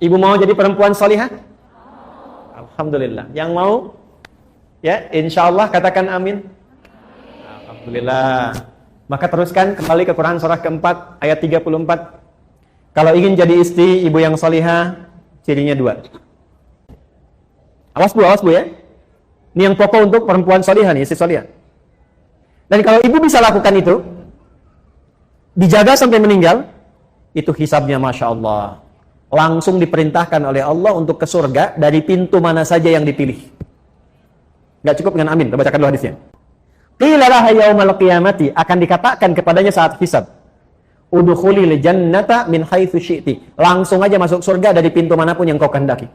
Ibu mau jadi perempuan salihah? Alhamdulillah. Yang mau? Ya, insyaallah katakan amin. Alhamdulillah. Maka teruskan kembali ke Quran surah keempat ayat 34. Kalau ingin jadi istri ibu yang salihah, cirinya 2. Awas bu ya. Ini yang pokok untuk perempuan salihah nih, istri salihah. Dan kalau ibu bisa lakukan itu, dijaga sampai meninggal, itu hisabnya Masya Allah. Langsung diperintahkan oleh Allah untuk ke surga dari pintu mana saja yang dipilih. Gak cukup dengan amin, kita bacakan dulu hadisnya. Qila laha yaumal qiyamati, akan dikatakan kepadanya saat hisab, udkhulil jannata min haitsu syi'ti. Langsung aja masuk surga dari pintu manapun yang kau kehendaki.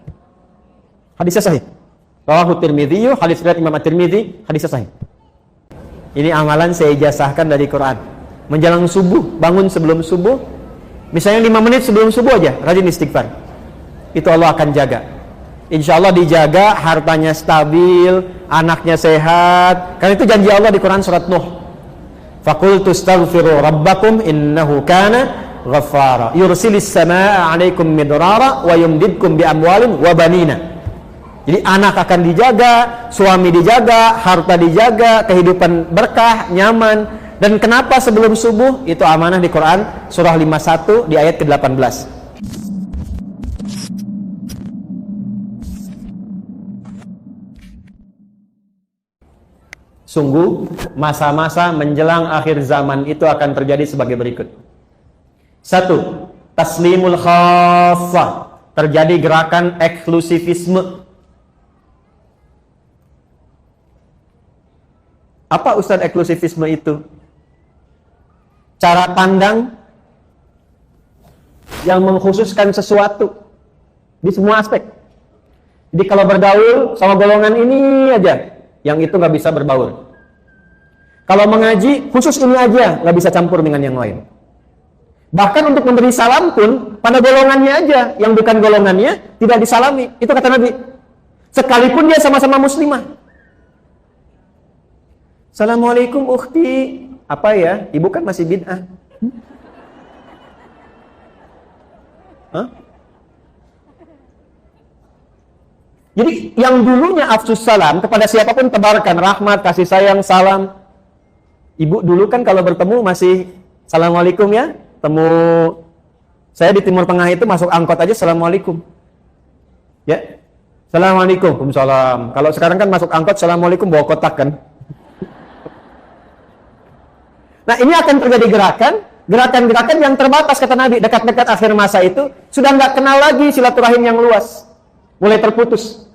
Hadisnya sahih. Rawahu Tirmidzi, hadis riwayat Imam At-Tirmidzi, hadisnya sahih. Ini amalan saya ijazahkan dari Quran. Menjelang subuh, bangun sebelum subuh, misalnya 5 menit sebelum subuh aja, rajin istighfar. Itu Allah akan jaga. Insya Allah dijaga, hartanya stabil, anaknya sehat. Karena itu janji Allah di Quran surat Nuh. Faqultu astaghfiru rabbakum innahu kana ghaffara. Yursilis samaa'a 'alaikum midrara wa yumdidkum bi amwalin wa banina. Jadi anak akan dijaga, suami dijaga, harta dijaga, kehidupan berkah, nyaman. Dan kenapa sebelum subuh? Itu amanah di Quran surah 51 di ayat ke-18. Sungguh, masa-masa menjelang akhir zaman itu akan terjadi sebagai berikut. 1. Taslimul khassah. Terjadi gerakan eksklusivisme. Apa Ustaz eksklusivisme itu? Cara pandang yang mengkhususkan sesuatu di semua aspek. Jadi kalau bergaul sama golongan ini aja, yang itu nggak bisa berbaur. Kalau mengaji, khusus ini aja, nggak bisa campur dengan yang lain. Bahkan untuk memberi salam pun, pada golongannya aja, yang bukan golongannya, tidak disalami. Itu kata Nabi. Sekalipun dia sama-sama muslimah. Assalamualaikum ukhti. Apa ya? Ibu kan masih bid'ah. Hah? Jadi yang dulunya afsus salam kepada siapapun tebarkan rahmat, kasih sayang, salam. Ibu dulu kan kalau bertemu masih assalamualaikum ya. Temu saya di Timur Tengah itu masuk angkot aja assalamualaikum. Ya. Assalamualaikum, waalaikumsalam. Kalau sekarang kan masuk angkot assalamualaikum bawa kotak kan. Nah, ini akan terjadi gerakan yang terbatas kata Nabi. Dekat-dekat akhir masa itu sudah nggak kenal lagi silaturahim yang luas. Mulai terputus.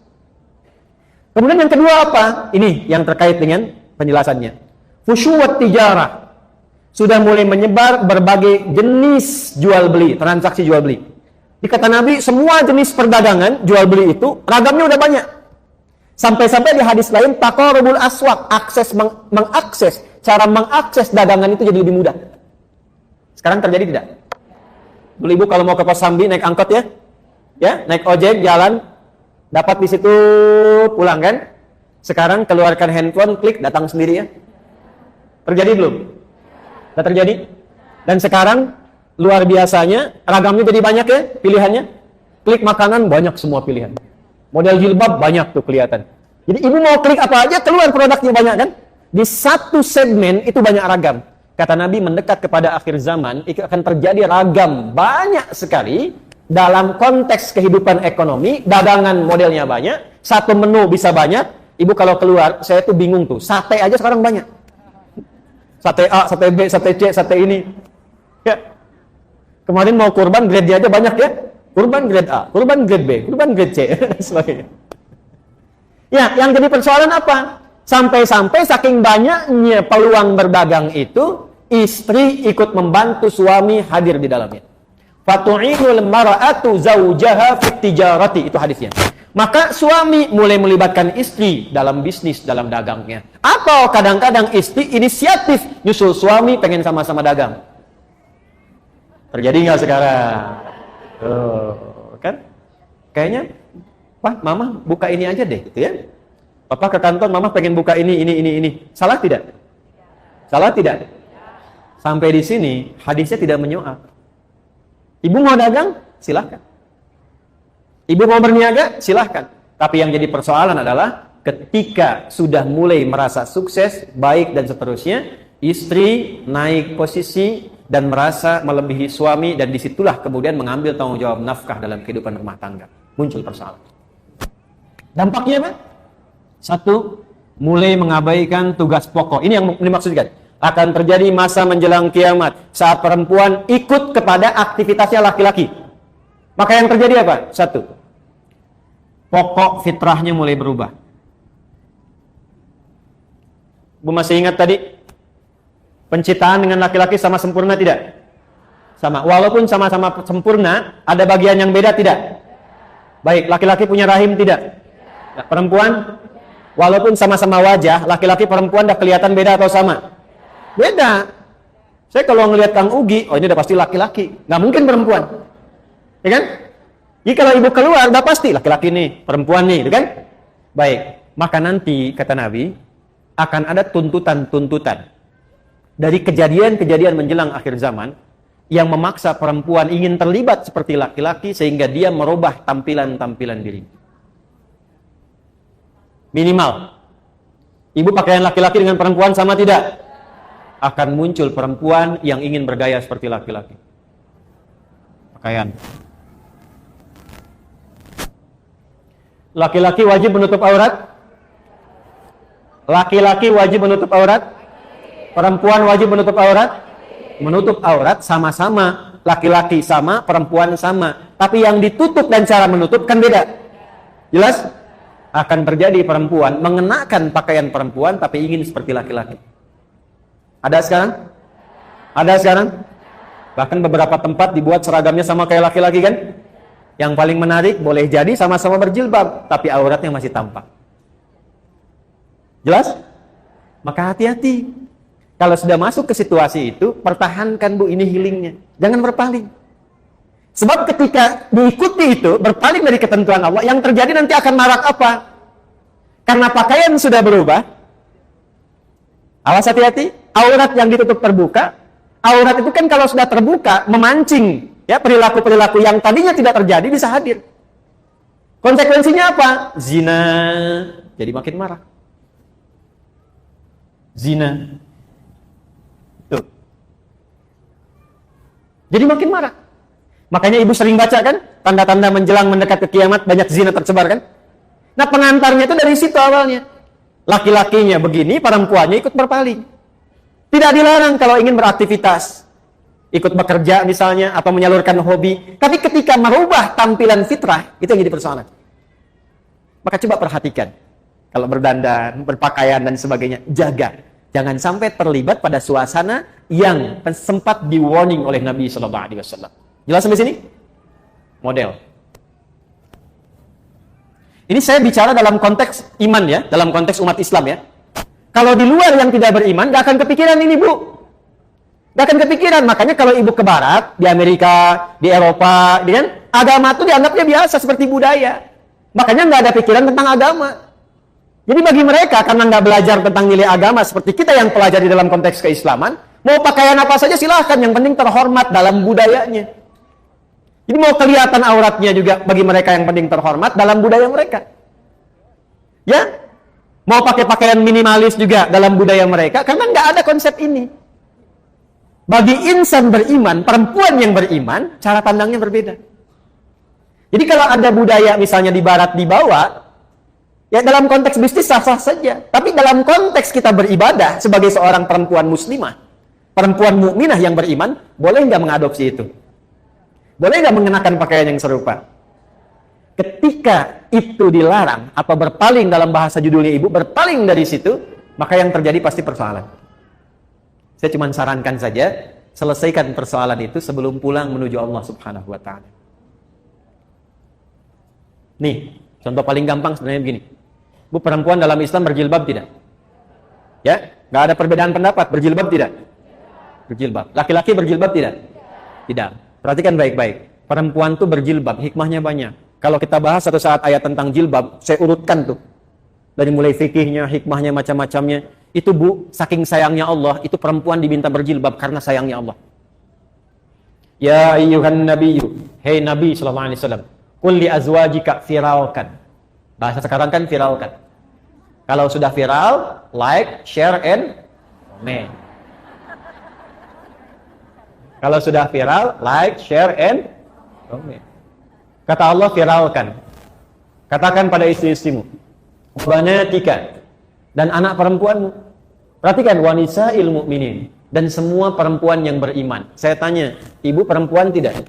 Kemudian yang kedua apa? Ini yang terkait dengan penjelasannya. Fusyuwat tijarah. Sudah mulai menyebar berbagai jenis jual beli, transaksi jual beli. Di kata Nabi, semua jenis perdagangan jual beli itu ragamnya udah banyak. Sampai-sampai di hadis lain taqarrubul aswaq, cara mengakses dagangan itu jadi lebih mudah. Sekarang terjadi tidak? Dulu ibu kalau mau ke Kosambi naik angkot ya. Ya, naik ojek jalan dapat di situ pulang kan? Sekarang keluarkan handphone, klik datang sendiri ya. Terjadi belum? Sudah terjadi? Dan sekarang luar biasanya ragamnya jadi banyak ya pilihannya. Klik makanan banyak semua pilihan. Model jilbab banyak tuh kelihatan. Jadi ibu mau klik apa aja keluar produknya banyak kan? Di satu segmen itu banyak ragam. Kata Nabi mendekat kepada akhir zaman itu akan terjadi ragam banyak sekali dalam konteks kehidupan ekonomi. Dagangan modelnya banyak. Satu menu bisa banyak. Ibu kalau keluar saya tuh bingung tuh. Sate aja sekarang banyak. Sate A, sate B, sate C, sate ini. Ya. Kemarin mau kurban grade-nya aja banyak ya. Kurban grade A, kurban grade B, kurban grade C, dan sebagainya. Ya, yang jadi persoalan apa? Sampai-sampai saking banyaknya peluang berdagang itu, istri ikut membantu suami hadir di dalamnya. Fatu'inul mar'atu zawjaha fit tijarati, itu hadisnya. Maka suami mulai melibatkan istri dalam bisnis, dalam dagangnya. Atau kadang-kadang istri inisiatif nyusul suami pengen sama-sama dagang. Terjadi nggak sekarang? Kan? Kayaknya, wah mama buka ini aja deh, gitu ya. Papa ke kantor, mama pengen buka ini. Salah tidak? Salah tidak? Sampai di sini hadisnya tidak menyoal. Ibu mau dagang? Silakan. Ibu mau berniaga, silahkan. Tapi yang jadi persoalan adalah ketika sudah mulai merasa sukses, baik dan seterusnya, istri naik posisi dan merasa melebihi suami, dan disitulah kemudian mengambil tanggung jawab nafkah dalam kehidupan rumah tangga. Muncul persoalan. Dampaknya apa? Satu, mulai mengabaikan tugas pokok. Ini yang dimaksudkan. Akan terjadi masa menjelang kiamat saat perempuan ikut kepada aktivitasnya laki-laki. Maka yang terjadi apa? Satu, pokok fitrahnya mulai berubah. Bu masih ingat tadi? Penciptaan dengan laki-laki sama sempurna tidak? Sama. Walaupun sama-sama sempurna, ada bagian yang beda tidak? Baik, laki-laki punya rahim tidak? Nah, perempuan? Walaupun sama-sama wajah, laki-laki perempuan dah kelihatan beda atau sama? Beda. Saya kalau ngelihat Kang Ugi, oh ini udah pasti laki-laki. Nggak mungkin perempuan. Ya kan? Jadi kalau ibu keluar, udah pasti laki-laki nih, perempuan nih, kan? Baik, maka nanti, kata Nabi, akan ada tuntutan-tuntutan dari kejadian-kejadian menjelang akhir zaman yang memaksa perempuan ingin terlibat seperti laki-laki sehingga dia merubah tampilan-tampilan diri. Minimal, ibu pakaian laki-laki dengan perempuan sama tidak? Akan muncul perempuan yang ingin bergaya seperti laki-laki. Pakaian. Laki-laki wajib menutup aurat? Laki-laki wajib menutup aurat? Perempuan wajib menutup aurat? Menutup aurat sama-sama. Laki-laki sama, perempuan sama. Tapi yang ditutup dan cara menutup kan beda. Jelas? Akan terjadi perempuan mengenakan pakaian perempuan tapi ingin seperti laki-laki. Ada sekarang? Ada sekarang? Bahkan beberapa tempat dibuat seragamnya sama kayak laki-laki kan? Yang paling menarik, boleh jadi sama-sama berjilbab, tapi auratnya masih tampak. Jelas? Maka hati-hati. Kalau sudah masuk ke situasi itu, pertahankan Bu ini healingnya. Jangan berpaling. Sebab ketika diikuti itu, berpaling dari ketentuan Allah, yang terjadi nanti akan marak apa? Karena pakaian sudah berubah. Awas hati-hati. Aurat yang ditutup terbuka. Aurat itu kan kalau sudah terbuka, memancing. Ya, perilaku-perilaku yang tadinya tidak terjadi bisa hadir. Konsekuensinya apa? Zina. Jadi makin marah. Zina. Tuh. Jadi makin marah. Makanya ibu sering baca kan? Tanda-tanda menjelang mendekat ke kiamat, banyak zina tersebar kan? Nah, pengantarnya itu dari situ awalnya. Laki-lakinya begini, perempuannya ikut berpaling. Tidak dilarang kalau ingin beraktivitas. Ikut bekerja misalnya, atau menyalurkan hobi. Tapi ketika merubah tampilan fitrah, itu yang jadi persoalan. Maka coba perhatikan. Kalau berdandan, berpakaian, dan sebagainya, jaga. Jangan sampai terlibat pada suasana yang sempat di-warning oleh Nabi SAW. Jelas sampai sini? Model. Ini saya bicara dalam konteks iman ya, dalam konteks umat Islam ya. Kalau di luar yang tidak beriman, gak akan kepikiran ini Bu. Gak akan kepikiran. Makanya kalau ibu ke barat, di Amerika, di Eropa, kan, agama itu dianggapnya biasa seperti budaya. Makanya gak ada pikiran tentang agama. Jadi bagi mereka, karena gak belajar tentang nilai agama seperti kita yang pelajari dalam konteks keislaman, mau pakaian apa saja silahkan, yang penting terhormat dalam budayanya. Jadi mau kelihatan auratnya juga bagi mereka yang penting terhormat dalam budaya mereka. Ya, mau pakai pakaian minimalis juga dalam budaya mereka, karena nggak ada konsep ini. Bagi insan beriman, perempuan yang beriman, cara pandangnya berbeda. Jadi kalau ada budaya misalnya di barat dibawa, ya dalam konteks bisnis sah-sah saja. Tapi dalam konteks kita beribadah sebagai seorang perempuan muslimah, perempuan mukminah yang beriman, boleh nggak mengadopsi itu? Boleh nggak mengenakan pakaian yang serupa? Ketika itu dilarang atau berpaling, dalam bahasa judulnya ibu, berpaling dari situ, maka yang terjadi pasti persoalan. Saya cuma sarankan saja, selesaikan persoalan itu sebelum pulang menuju Allah Subhanahu wa Ta'ala. Nih, contoh paling gampang sebenarnya begini. Bu, perempuan dalam Islam berjilbab tidak? Ya, nggak ada perbedaan pendapat. Berjilbab tidak? Berjilbab. Laki-laki berjilbab tidak? Tidak. Perhatikan baik-baik. Perempuan tuh berjilbab, hikmahnya banyak. Kalau kita bahas satu saat ayat tentang jilbab, saya urutkan tuh. Dari mulai fikihnya, hikmahnya, macam-macamnya. Itu Bu, saking sayangnya Allah, itu perempuan diminta berjilbab karena sayangnya Allah. Ya ayyuhan nabiyyu, hei Nabi sallallahu alaihi wasallam, Qul li azwajika viralkan. Bahasa sekarang kan viralkan. Kalau sudah viral, like, share, and comment. Kalau sudah viral, like, share, and comment. Kata Allah, viralkan. Katakan pada istri-istrimu, banatika, dan anak perempuanmu. Perhatikan, wanisa mu'minin, dan semua perempuan yang beriman. Saya tanya, ibu perempuan tidak?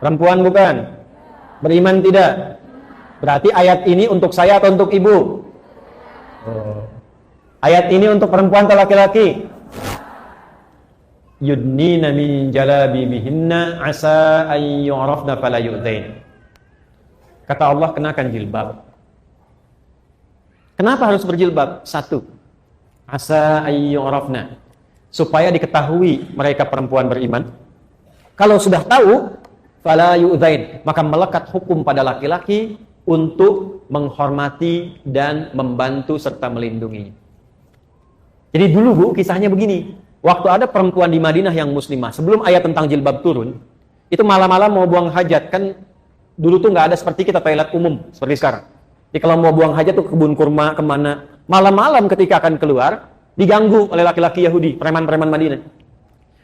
Perempuan bukan? Beriman tidak? Berarti ayat ini untuk saya atau untuk ibu? Ayat ini untuk perempuan atau laki-laki? Yudnina min jalabibihinna asa an yu'rafna fala yu'dain. Kata Allah, kenakan jilbab. Kenapa harus berjilbab? Satu, asa an yu'rafna, supaya diketahui mereka perempuan beriman. Kalau sudah tahu, fala yu'dain, maka melekat hukum pada laki-laki untuk menghormati dan membantu serta melindungi. Jadi dulu Bu, kisahnya begini. Waktu ada perempuan di Madinah yang muslimah, sebelum ayat tentang jilbab turun, itu malam-malam mau buang hajat. Kan dulu tuh nggak ada seperti kita toilet umum seperti sekarang. Jadi kalau mau buang hajat tuh kebun kurma kemana. Malam-malam ketika akan keluar, diganggu oleh laki-laki Yahudi, preman-preman Madinah.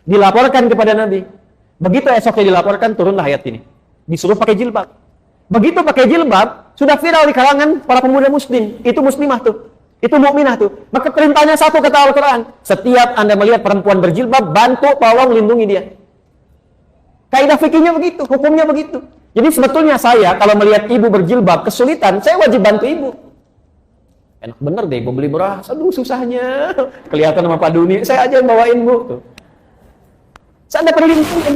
Dilaporkan kepada Nabi. Begitu esoknya dilaporkan, turunlah ayat ini. Disuruh pakai jilbab. Begitu pakai jilbab, sudah viral di kalangan para pemuda muslim. Itu muslimah tuh. Itu mukminah tuh. Maka perintahnya satu, kata Al-Quran. Setiap Anda melihat perempuan berjilbab, bantu, tolong, lindungi dia. Kaidah fikihnya begitu, hukumnya begitu. Jadi sebetulnya saya, kalau melihat ibu berjilbab kesulitan, saya wajib bantu ibu. Enak bener deh, ibu beli beras, aduh susahnya. Kelihatan sama Pak Duni, saya aja yang bawain bu. Tuh. Saya Anda perlu lindungi.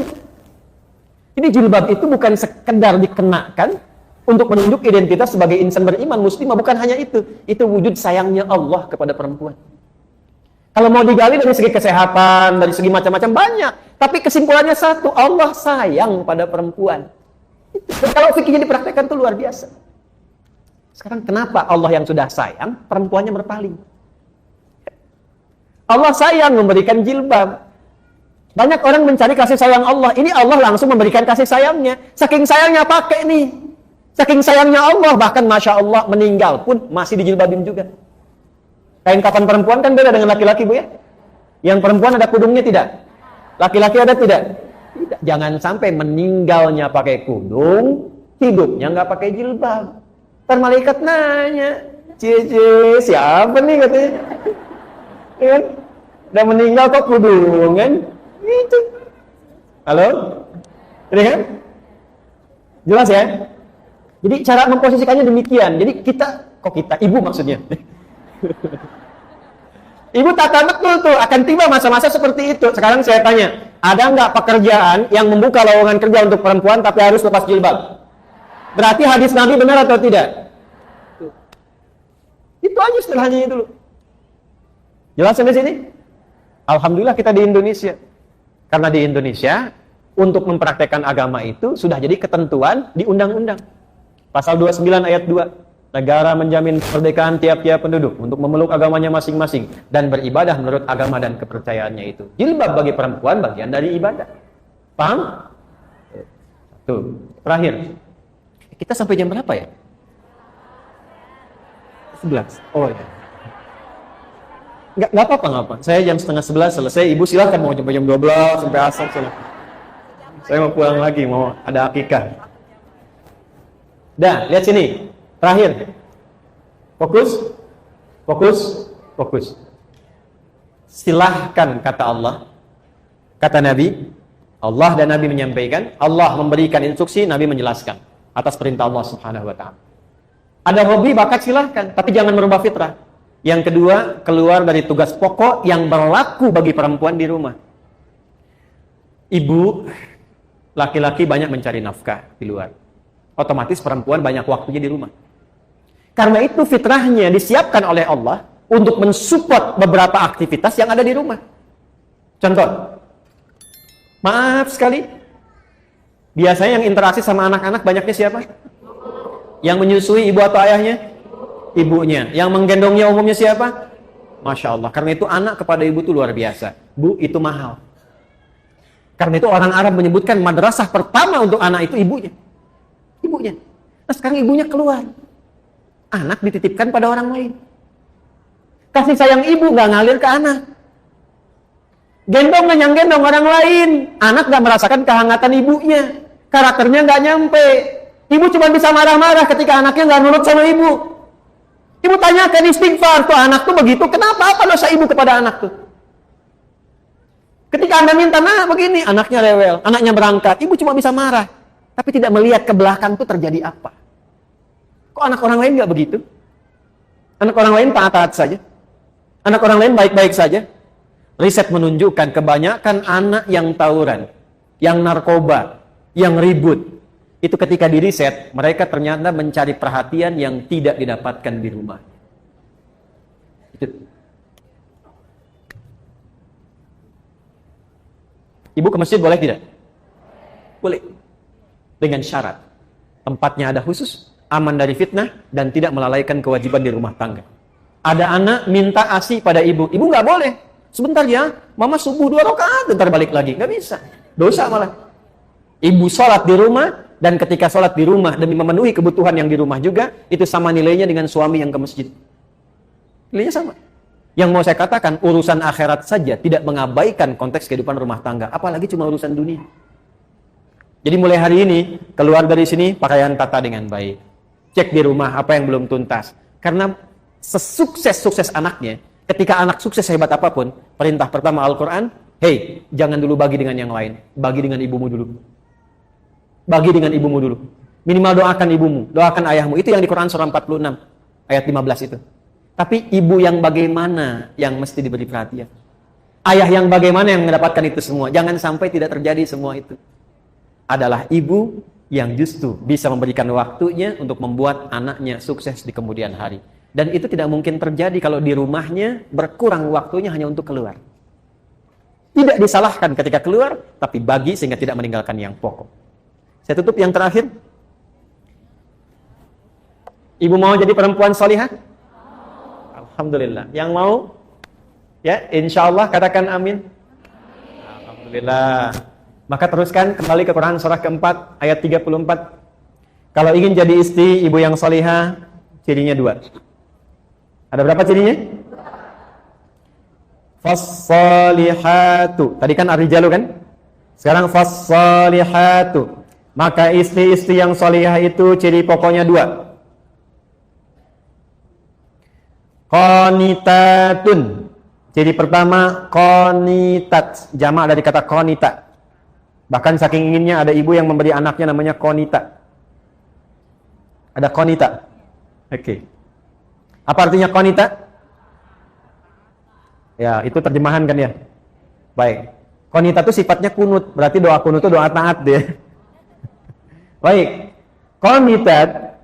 Ini jilbab itu bukan sekedar dikenakan untuk menunjuk identitas sebagai insan beriman muslimah, bukan hanya itu. Itu wujud sayangnya Allah kepada perempuan. Kalau mau digali dari segi kesehatan, dari segi macam-macam banyak, tapi kesimpulannya satu, Allah sayang pada perempuan. Kalau fikihnya dipraktekkan itu luar biasa. Sekarang kenapa Allah yang sudah sayang, perempuannya berpaling? Allah sayang memberikan jilbab. Banyak orang mencari kasih sayang Allah. Ini Allah langsung memberikan kasih sayangnya. Saking sayangnya pakai nih. Saking sayangnya Allah, bahkan Masya Allah meninggal pun masih dijilbabin juga. Kain kafan perempuan kan beda dengan laki-laki Bu ya. Yang perempuan ada kudungnya tidak? Laki-laki ada tidak? Tidak. Jangan sampai meninggalnya pakai kudung, hidupnya nggak pakai jilbab. Ntar malaikat nanya, cie siapa nih katanya? Kan? Udah meninggal kok kudungan? Gitu. Halo? Ini kan? Jelas ya? Jadi cara memposisikannya demikian. Jadi ibu maksudnya. Ibu tata betul tuh, akan tiba masa-masa seperti itu. Sekarang saya tanya, ada nggak pekerjaan yang membuka lowongan kerja untuk perempuan tapi harus lepas jilbab? Berarti hadis Nabi benar atau tidak? Itu aja istilahnya itu loh. Jelas sampai sini? Alhamdulillah kita di Indonesia. Karena di Indonesia, untuk mempraktekkan agama itu sudah jadi ketentuan di undang-undang. Pasal 29 ayat 2. Negara menjamin kemerdekaan tiap-tiap penduduk untuk memeluk agamanya masing-masing dan beribadah menurut agama dan kepercayaannya itu. Jilbab bagi perempuan bagian dari ibadah. Paham? Tuh, terakhir. Kita sampai jam berapa ya? 11. Oh ya. Nggak apa-apa. Saya jam setengah 11 selesai. Ibu silahkan mau sampai jam 12 sampai asar. Saya mau pulang lagi, mau ada akikah. Dah, lihat sini. Terakhir. Fokus. Silahkan, kata Allah. Kata Nabi. Allah dan Nabi menyampaikan. Allah memberikan instruksi, Nabi menjelaskan. Atas perintah Allah subhanahu wa ta'ala. Ada hobi, bakat silahkan. Tapi jangan merubah fitrah. Yang kedua, keluar dari tugas pokok yang berlaku bagi perempuan di rumah. Ibu, laki-laki banyak mencari nafkah di luar. Otomatis perempuan banyak waktunya di rumah. Karena itu fitrahnya disiapkan oleh Allah untuk mensupport beberapa aktivitas yang ada di rumah. Contoh, maaf sekali, biasanya yang interaksi sama anak-anak banyaknya siapa? Yang menyusui ibu atau ayahnya? Ibunya. Yang menggendongnya umumnya siapa? Masya Allah. Karena itu anak kepada ibu itu luar biasa. Bu, itu mahal. Karena itu orang Arab menyebutkan madrasah pertama untuk anak itu ibunya. ibunya. Nah sekarang ibunya keluar. Anak dititipkan pada orang lain. Kasih sayang ibu nggak ngalir ke anak. Gendong yang gendong orang lain. Anak nggak merasakan kehangatan ibunya. Karakternya nggak nyampe. Ibu cuma bisa marah-marah ketika anaknya nggak nurut sama ibu. Ibu tanyakan istighfar, tuh anak tuh begitu, kenapa? Apa dosa ibu kepada anak tuh? Ketika Anda minta, nah begini, anaknya rewel, anaknya berangkat, ibu cuma bisa marah, tapi tidak melihat ke belakang tuh terjadi apa. Kok anak orang lain nggak begitu? Anak orang lain taat-taat saja. Anak orang lain baik-baik saja. Riset menunjukkan kebanyakan anak yang tawuran, yang narkoba, yang ribut, itu ketika di riset, mereka ternyata mencari perhatian yang tidak didapatkan di rumah. Itu. Ibu ke masjid boleh tidak? Boleh. Dengan syarat. Tempatnya ada khusus, aman dari fitnah, dan tidak melalaikan kewajiban di rumah tangga. Ada anak minta ASI pada ibu. Ibu nggak boleh. Sebentar ya, mama subuh 2 rakaat, ntar balik lagi. Nggak bisa. Dosa malah. Ibu sholat di rumah, dan ketika sholat di rumah demi memenuhi kebutuhan yang di rumah juga, itu sama nilainya dengan suami yang ke masjid. Nilainya sama. Yang mau saya katakan, urusan akhirat saja tidak mengabaikan konteks kehidupan rumah tangga, apalagi cuma urusan dunia. Jadi mulai hari ini, keluar dari sini, pakaian tata dengan baik. Cek di rumah apa yang belum tuntas. Karena sesukses-sukses anaknya, ketika anak sukses hebat apapun, perintah pertama Al-Quran, hey, jangan dulu bagi dengan yang lain, bagi dengan ibumu dulu. Bagi dengan ibumu dulu. Minimal doakan ibumu, doakan ayahmu. Itu yang di Quran surah 46, ayat 15 itu. Tapi ibu yang bagaimana yang mesti diberi perhatian? Ayah yang bagaimana yang mendapatkan itu semua? Jangan sampai tidak terjadi semua itu. Adalah ibu yang justru bisa memberikan waktunya untuk membuat anaknya sukses di kemudian hari. Dan itu tidak mungkin terjadi kalau di rumahnya berkurang waktunya hanya untuk keluar. Tidak disalahkan ketika keluar, tapi bagi sehingga tidak meninggalkan yang pokok. Saya tutup yang terakhir. Ibu mau jadi perempuan salihah? Alhamdulillah. Yang mau? Ya, insya Allah katakan amin. Alhamdulillah. Maka teruskan kembali ke Quran surah keempat ayat 34. Kalau ingin jadi istri ibu yang salihah, cirinya 2. Ada berapa cirinya? Fas-salihatu. Tadi kan ar-rijalu kan? Sekarang fas-salihatu. Maka istri-istri yang salihah itu ciri pokoknya 2. Qanitatun. Ciri pertama qanitat, jamak dari kata qanita. Bahkan saking inginnya ada ibu yang memberi anaknya namanya qanita. Ada qanita. Oke. Apa artinya qanita? Ya, itu terjemahan kan ya. Baik. Qanita itu sifatnya kunut, berarti doa kunut itu doa taat dia. Baik, qanitat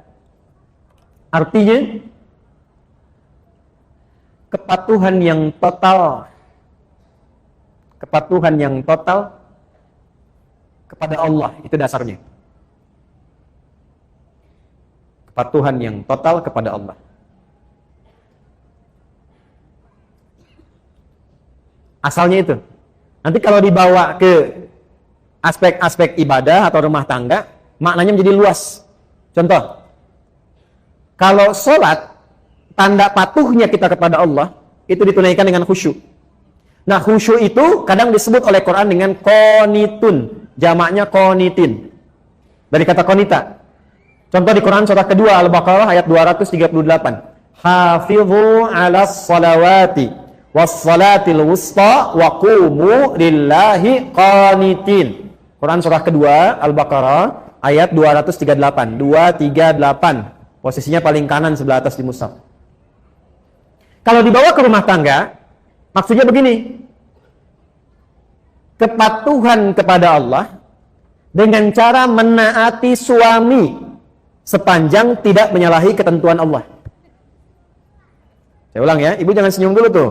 artinya kepatuhan yang total. Kepatuhan yang total kepada Allah, itu dasarnya. Kepatuhan yang total kepada Allah. Asalnya itu. Nanti kalau dibawa ke aspek-aspek ibadah atau rumah tangga, maknanya menjadi luas. Contoh, kalau sholat, tanda patuhnya kita kepada Allah, itu ditunaikan dengan khusyuk. Nah, khusyuk itu kadang disebut oleh Quran dengan qanitun, jamaknya qanitin. Dari kata qanita. Contoh di Quran surah kedua Al-Baqarah ayat 238. Hafidhu 'alas salawati was salatil wusta wa qumu lillahi qanitin. Quran surah kedua Al-Baqarah ayat 238, 238. Posisinya paling kanan sebelah atas di mushaf. Kalau dibawa ke rumah tangga, maksudnya begini. Kepatuhan kepada Allah dengan cara menaati suami sepanjang tidak menyalahi ketentuan Allah. Saya ulang ya, ibu jangan senyum dulu tuh.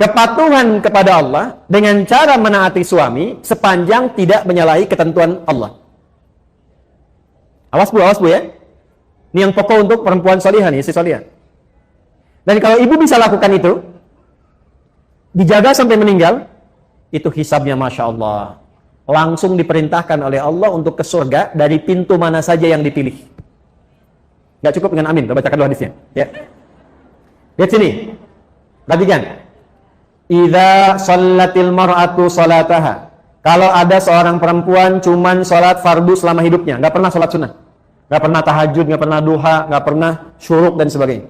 Kepatuhan kepada Allah dengan cara menaati suami sepanjang tidak menyalahi ketentuan Allah. Awas bu ya. Ini yang pokok untuk perempuan salihah nih, istri salihah. Dan kalau ibu bisa lakukan itu, dijaga sampai meninggal, itu hisabnya Masya Allah. langsung diperintahkan oleh Allah untuk ke surga dari pintu mana saja yang dipilih. Nggak cukup dengan amin. Kita bacakan dulu hadisnya. Ya. Lihat sini. Perhatikan. Idza shallatil mar'atu salataha. Kalau ada seorang perempuan cuman sholat fardu selama hidupnya, nggak pernah sholat sunnah, nggak pernah tahajud, nggak pernah duha, nggak pernah syuruk dan sebagainya.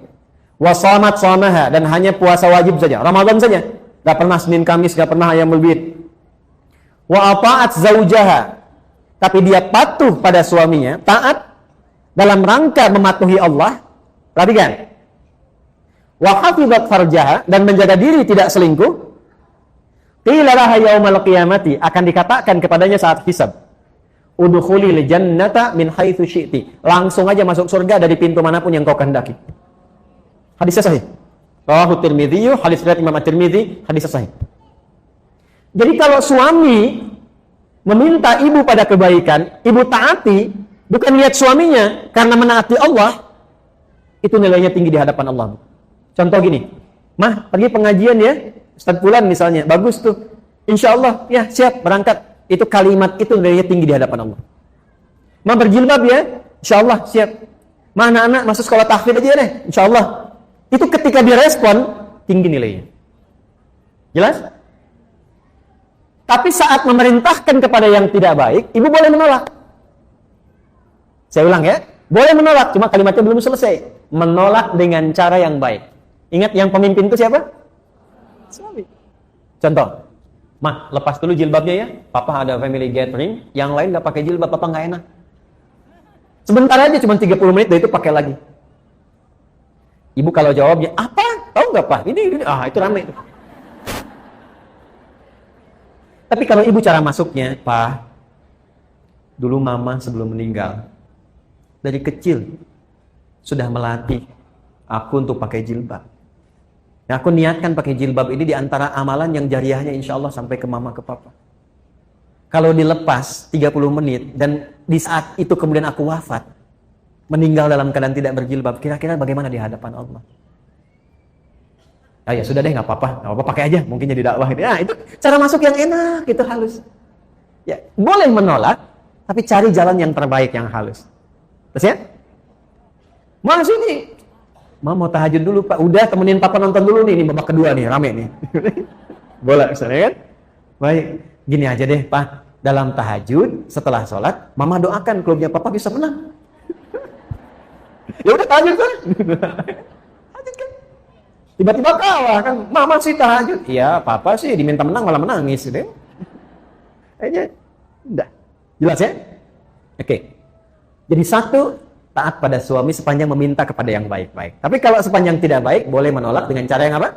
Wa shamat shamaha, dan hanya puasa wajib saja, Ramadan saja, nggak pernah Senin Kamis, nggak pernah Ayyamul Bid. Wa ata'at zaujaha, tapi dia patuh pada suaminya, taat dalam rangka mematuhi Allah. Perhatikan. Wa hafizat farjaha, dan menjaga diri tidak selingkuh. Qila laha yaumal qiyamati, akan dikatakan kepadanya saat hisab, udkhulil jannata min haitsu syi'ti, langsung aja masuk surga dari pintu manapun yang kau kehendaki. Hadisnya sahih. Rawahu Tirmidzi, hadis riwayat Imam At-Tirmidzi, hadis sahih. Jadi kalau suami meminta ibu pada kebaikan, ibu taati, bukan lihat suaminya karena menaati Allah, itu nilainya tinggi di hadapan Allah. Contoh gini, mah pergi pengajian ya, Ustaz Fulan misalnya, bagus tuh, insya Allah, ya siap, berangkat. Itu kalimat itu nilainya tinggi di hadapan Allah. Mah berjilbab ya, insya Allah, siap. Mah anak-anak masuk sekolah tahfidz aja deh, insya Allah. Itu ketika direspon, tinggi nilainya. Jelas? Tapi saat memerintahkan kepada yang tidak baik, ibu boleh menolak. Saya ulang ya, boleh menolak, cuma kalimatnya belum selesai. Menolak dengan cara yang baik. Ingat yang pemimpin itu siapa? Suami. Contoh, mah lepas dulu jilbabnya ya, papa ada family gathering, yang lain nggak pakai jilbab, papa nggak enak. Sebentar aja, cuma 30 menit, dari itu pakai lagi. Ibu kalau jawabnya, apa? Tahu nggak pak? Ini, itu ramai. Tapi kalau ibu cara masuknya, pak, dulu mama sebelum meninggal, dari kecil sudah melatih aku untuk pakai jilbab. Nah, aku niatkan pakai jilbab ini di antara amalan yang jariahnya insya Allah sampai ke mama, ke papa. Kalau dilepas 30 menit dan di saat itu kemudian aku wafat, meninggal dalam keadaan tidak berjilbab, kira-kira bagaimana di hadapan Allah? Ya sudah deh, nggak apa-apa, pakai aja, mungkin jadi dakwah. Ya, itu cara masuk yang enak, itu halus. Ya, boleh menolak, tapi cari jalan yang terbaik, yang halus. Terus ya? Mas ini, mau tahajud dulu pak, udah temenin papa nonton dulu nih, ini babak kedua nih, rame nih. Boleh misalnya kan? Baik, gini aja deh pak, dalam tahajud setelah sholat, mama doakan klubnya papa bisa menang. Ya udah tahajud kan? Tahajud kan? Tiba-tiba kalah kan, mama sih tahajud, iya papa sih diminta menang malah menangis deh. Kayaknya, udah, jelas ya? Oke, jadi satu, taat pada suami sepanjang meminta kepada yang baik-baik. Tapi kalau sepanjang tidak baik, boleh menolak dengan cara yang apa?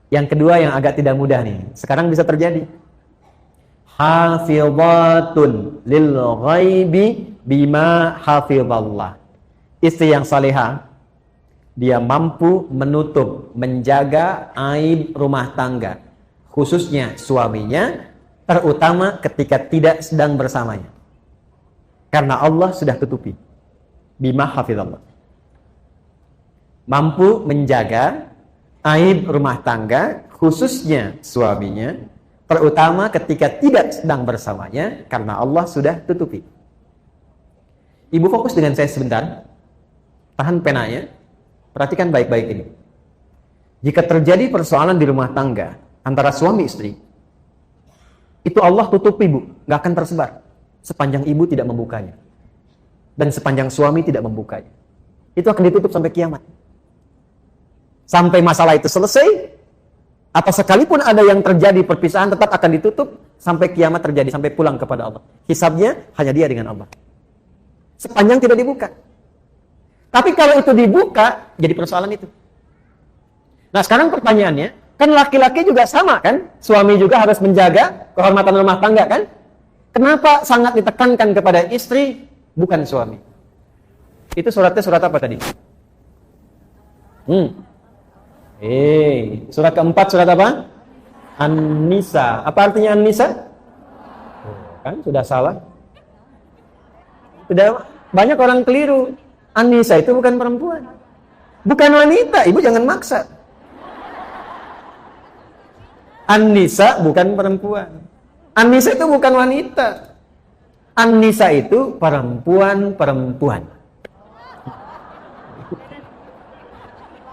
Yang kedua yang agak tidak mudah nih. Sekarang bisa terjadi. Hafizatun lil ghaibi bima hafizallah. Istri yang salihah, dia mampu menutup, menjaga aib rumah tangga, khususnya suaminya, terutama ketika tidak sedang bersamanya. Karena Allah sudah tutupi. Bima hafizallah. Mampu menjaga aib rumah tangga, khususnya suaminya, terutama ketika tidak sedang bersamanya, karena Allah sudah tutupi. Ibu fokus dengan saya sebentar. Tahan penanya. Perhatikan baik-baik ini. Jika terjadi persoalan di rumah tangga antara suami istri, itu Allah tutupi, Bu. Nggak akan tersebar sepanjang ibu tidak membukanya, dan sepanjang suami tidak membukanya. Itu akan ditutup sampai kiamat. Sampai masalah itu selesai, atau sekalipun ada yang terjadi perpisahan, tetap akan ditutup sampai kiamat terjadi, sampai pulang kepada Allah. Hisabnya hanya dia dengan Allah. Sepanjang tidak dibuka. Tapi kalau itu dibuka, jadi persoalan itu. Nah sekarang pertanyaannya, kan laki-laki juga sama kan? Suami juga harus menjaga kehormatan rumah tangga kan? Kenapa sangat ditekankan kepada istri, bukan suami? Itu suratnya surat apa tadi? Surat keempat surat apa? An-Nisa. Apa artinya An-Nisa? Kan sudah salah. Sudah banyak orang keliru. An-Nisa itu bukan perempuan. Bukan wanita, ibu jangan maksa. An-Nisa bukan perempuan. An-nisa itu bukan wanita. An-nisa itu perempuan-perempuan.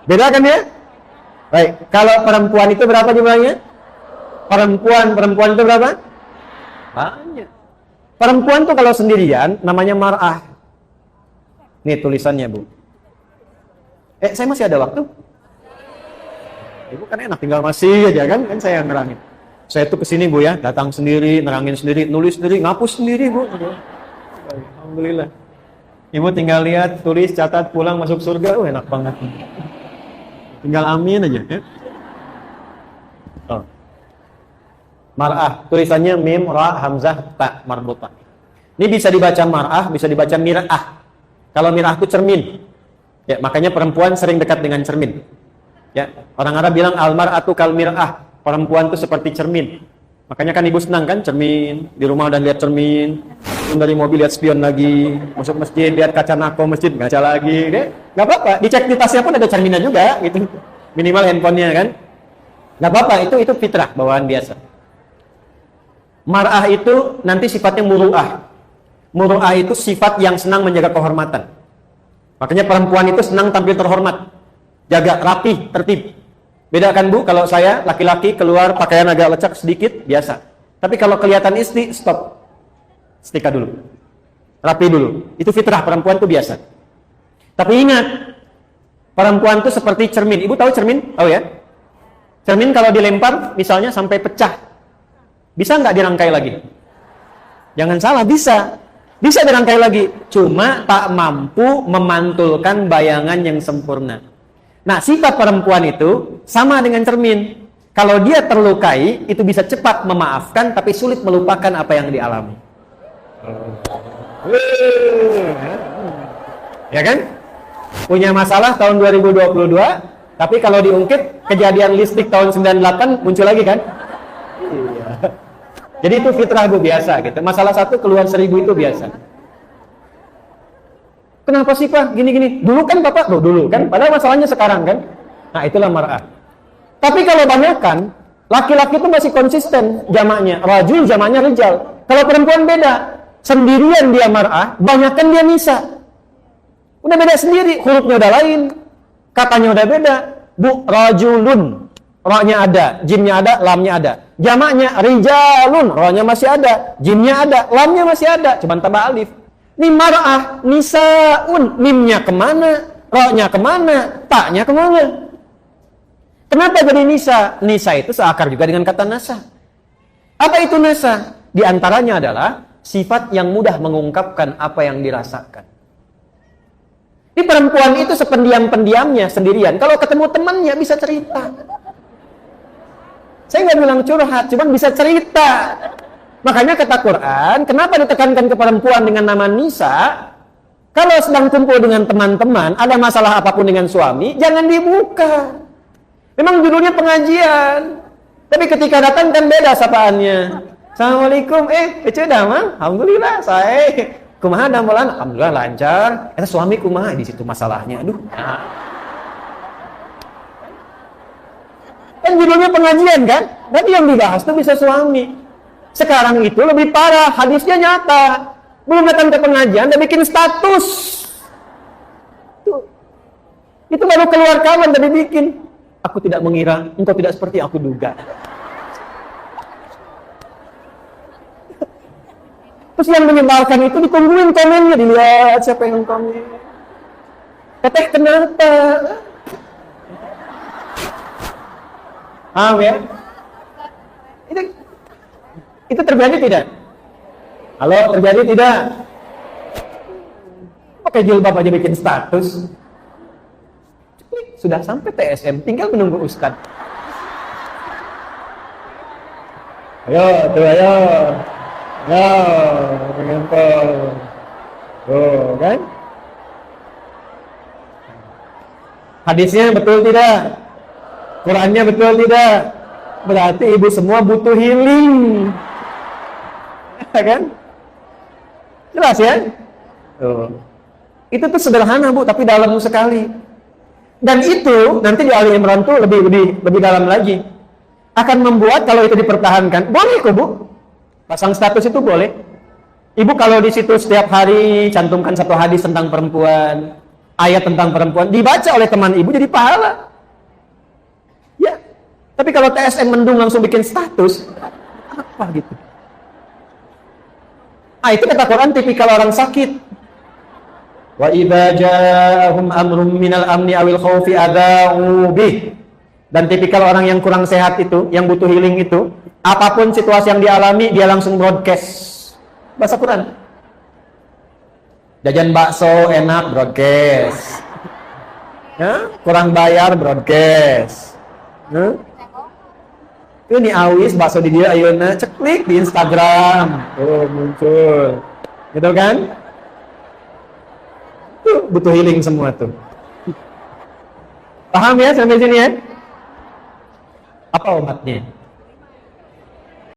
Beda kan ya? Baik, kalau perempuan itu berapa jumlahnya? Perempuan itu berapa? Banyak. Perempuan tuh kalau sendirian namanya mar'ah. Nih tulisannya, Bu. Saya masih ada waktu? Ibu kan enak tinggal masih aja kan saya yang nerangin. Saya tuh kesini, Bu, ya, datang sendiri, nerangin sendiri, nulis sendiri, ngapus sendiri, Bu. Alhamdulillah. Ibu tinggal lihat, tulis, catat, pulang masuk surga. Enak banget. Tinggal amin aja ya. Mar'ah, tulisannya mim, ra, hamzah, ta, marbutah. Ini bisa dibaca mar'ah, bisa dibaca mir'ah. Kalau mir'ah itu cermin. Ya, makanya perempuan sering dekat dengan cermin. Ya, orang Arab bilang al-mar'atu kal mir'ah. Perempuan itu seperti cermin. Makanya kan ibu senang kan cermin, di rumah dan lihat cermin, dari mobil lihat spion lagi, masuk masjid lihat kaca nako masjid, ngaca lagi, nggak apa-apa. Dicek di tasnya pun ada cerminnya juga, gitu. Minimal handphonenya kan, nggak apa-apa. Itu fitrah bawaan biasa. Mar'ah itu nanti sifatnya muru'ah. Muru'ah itu sifat yang senang menjaga kehormatan. Makanya perempuan itu senang tampil terhormat, jaga rapi, tertib. Beda kan, Bu, kalau saya laki-laki keluar pakaian agak lecek sedikit, biasa. Tapi kalau kelihatan istri, stop. Setrika dulu. Rapi dulu. Itu fitrah, perempuan itu biasa. Tapi ingat, perempuan itu seperti cermin. Ibu tahu cermin? Tahu ya? Cermin kalau dilempar, misalnya sampai pecah, bisa nggak dirangkai lagi? Jangan salah, bisa. Bisa dirangkai lagi. Cuma tak mampu memantulkan bayangan yang sempurna. Nah, sifat perempuan itu sama dengan cermin. Kalau dia terlukai, itu bisa cepat memaafkan, tapi sulit melupakan apa yang dialami. Ya kan? Punya masalah tahun 2022, tapi kalau diungkit, kejadian listrik tahun 98 muncul lagi kan? Iya. Jadi itu fitrah, Bu, biasa gitu. Masalah satu keluar 1000 itu biasa. Kenapa sih, Pak? Gini-gini. Dulu kan Bapak, dulu kan. Padahal masalahnya sekarang kan. Nah, itulah mar'ah. Tapi kalau banyakan, laki-laki itu masih konsisten jamaknya. Rajul jamaknya rijal. Kalau perempuan beda. Sendirian dia mar'ah, banyakan dia nisa. Udah beda sendiri. Hurufnya udah lain. Katanya udah beda. Bu, rajulun. Ra-nya ada, jimnya ada, lamnya ada. Jamaknya rijalun. Ra-nya masih ada, jimnya ada, lamnya masih ada. Cuman tambah alif. Ini mar'ah, nisaun, mimnya kemana, ro-nya kemana, taknya kemana. Kenapa jadi nisa? Nisa itu seakar juga dengan kata nasa. Apa itu nasa? Di antaranya adalah sifat yang mudah mengungkapkan apa yang dirasakan. Di perempuan itu sependiam-pendiamnya sendirian. Kalau ketemu temannya bisa cerita. Saya nggak bilang curhat, cuman bisa cerita. Makanya kata Quran, kenapa ditekankan ke perempuan dengan nama nisa? Kalau sedang kumpul dengan teman-teman, ada masalah apapun dengan suami, jangan dibuka. Memang judulnya pengajian. Tapi ketika datang kan beda sapaannya. Assalamualaikum, ece damang? Alhamdulillah, saya. Kumaha damelan? Alhamdulillah lancar. Suami kumaha? Di situ masalahnya. Aduh. Kan judulnya pengajian kan? Tapi yang dibahas tuh bisa suami. Sekarang itu lebih parah, hadisnya nyata. Belum datang ke pengajian, udah bikin status. Tuh. Itu baru keluar kawan tadi bikin. Aku tidak mengira, engkau tidak seperti aku duga. Terus yang menyebalkan itu ditungguin komennya, dilihat siapa yang komen. Teteh kenapa? Paham ya? Itu terjadi tidak? Halo, terjadi tidak? Pakai jilbab aja bikin status. Sudah sampai TSM, tinggal menunggu Ustadz. Ayo, tuh ayo. Tuh, kan? Hadisnya betul tidak? Qurannya betul tidak? Berarti ibu semua butuh healing. Kan? Jelas ya? Tuh. Itu tuh sederhana, Bu, tapi dalam sekali. Dan itu nanti di Ali Imran tuh lebih dalam lagi. Akan membuat kalau itu dipertahankan, boleh kok, Bu. Pasang status itu boleh. Ibu kalau di situ setiap hari cantumkan satu hadis tentang perempuan, ayat tentang perempuan, dibaca oleh teman ibu jadi pahala. Ya. Tapi kalau TSM mendung langsung bikin status, apa gitu? Itu kata Quran tipikal orang sakit. Wa idza ja'ahum amrun minal amni awil khaufi adza'u bih. Dan tipikal orang yang kurang sehat itu, yang butuh healing itu, apapun situasi yang dialami, dia langsung broadcast. Bahasa Quran. Jajan bakso enak, broadcast. Ya? Kurang bayar, broadcast. Ini awis, bakso di dia, ayeuna ceklik di Instagram. Oh, muncul. Gitu kan? Tuh, butuh healing semua tuh. Paham ya sampai sini ya? Apa obatnya?